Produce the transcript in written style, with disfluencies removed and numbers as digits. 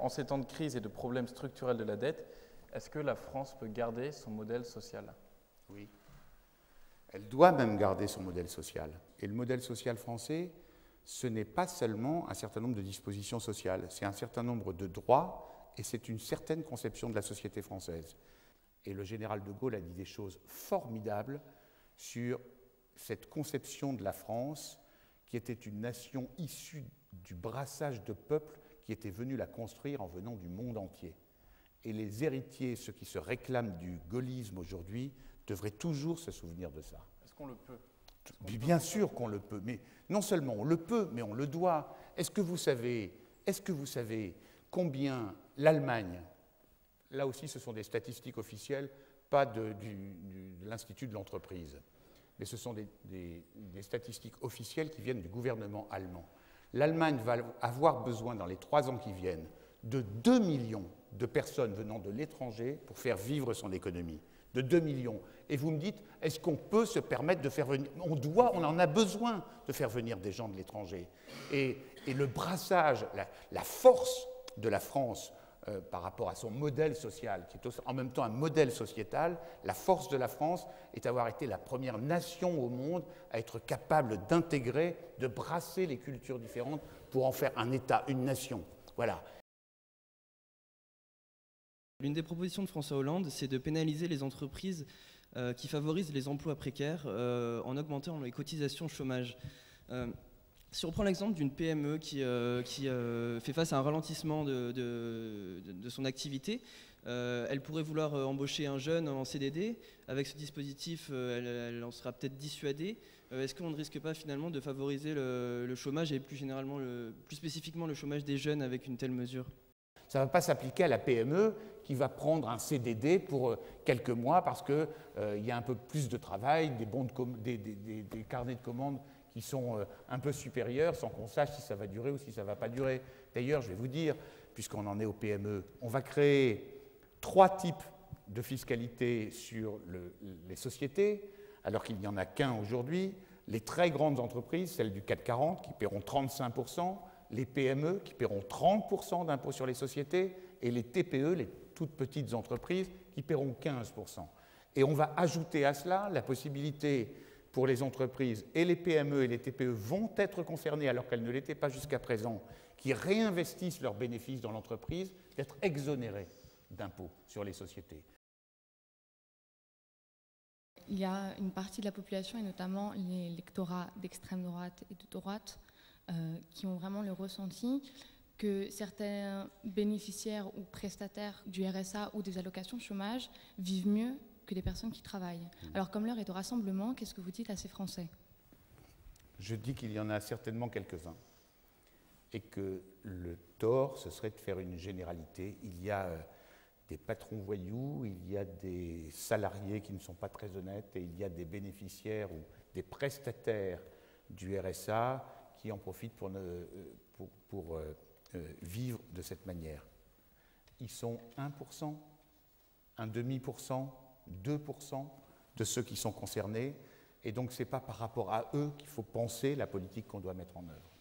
en ces temps de crise et de problèmes structurels de la dette, est-ce que la France peut garder son modèle social? Oui. Elle doit même garder son modèle social. Et le modèle social français, ce n'est pas seulement un certain nombre de dispositions sociales, c'est un certain nombre de droits et c'est une certaine conception de la société française. Et le général de Gaulle a dit des choses formidables sur cette conception de la France qui était une nation issue du brassage de peuples qui étaient venus la construire en venant du monde entier. Et les héritiers, ceux qui se réclament du gaullisme aujourd'hui, devraient toujours se souvenir de ça. Est-ce qu'on le peut? Bien sûr qu'on le peut, mais non seulement on le peut, mais on le doit. Est-ce que vous savez combien l'Allemagne, là aussi ce sont des statistiques officielles, pas de l'Institut de l'entreprise, mais ce sont des statistiques officielles qui viennent du gouvernement allemand. L'Allemagne va avoir besoin dans les 3 ans qui viennent de 2 millions de personnes venant de l'étranger pour faire vivre son économie. De 2 millions. Et vous me dites, est-ce qu'on peut se permettre de faire venir... on en a besoin de faire venir des gens de l'étranger. Et le brassage, la force de la France par rapport à son modèle social, qui est en même temps un modèle sociétal, la force de la France est d'avoir été la première nation au monde à être capable d'intégrer, de brasser les cultures différentes pour en faire un État, une nation. Voilà. L'une des propositions de François Hollande, c'est de pénaliser les entreprises qui favorisent les emplois précaires en augmentant les cotisations chômage. Si on prend l'exemple d'une PME qui fait face à un ralentissement de son activité, elle pourrait vouloir embaucher un jeune en CDD. Avec ce dispositif, elle en sera peut-être dissuadée. Est-ce qu'on ne risque pas finalement de favoriser le chômage et plus généralement, plus spécifiquement le chômage des jeunes avec une telle mesure ? Ça ne va pas s'appliquer à la PME qui va prendre un CDD pour quelques mois parce qu'il y a un peu plus de travail, des carnets de commandes qui sont un peu supérieurs sans qu'on sache si ça va durer ou si ça ne va pas durer. D'ailleurs, je vais vous dire, puisqu'on en est aux PME, on va créer 3 types de fiscalité sur les sociétés, alors qu'il n'y en a qu'un aujourd'hui. Les très grandes entreprises, celles du CAC 40, qui paieront 35%, les PME qui paieront 30% d'impôts sur les sociétés et les TPE, les toutes petites entreprises, qui paieront 15%. Et on va ajouter à cela la possibilité pour les entreprises, et les PME et les TPE vont être concernées alors qu'elles ne l'étaient pas jusqu'à présent, qui réinvestissent leurs bénéfices dans l'entreprise, d'être exonérées d'impôts sur les sociétés. Il y a une partie de la population, et notamment l'électorat d'extrême droite et de droite, qui ont vraiment le ressenti que certains bénéficiaires ou prestataires du RSA ou des allocations chômage vivent mieux que des personnes qui travaillent. Alors comme l'heure est au rassemblement, qu'est-ce que vous dites à ces Français? Je dis qu'il y en a certainement quelques-uns et que le tort, ce serait de faire une généralité. Il y a des patrons voyous, il y a des salariés qui ne sont pas très honnêtes et il y a des bénéficiaires ou des prestataires du RSA qui en profitent pour vivre de cette manière. Ils sont 1%, 1,5%, 2% de ceux qui sont concernés, et donc ce n'est pas par rapport à eux qu'il faut penser la politique qu'on doit mettre en œuvre.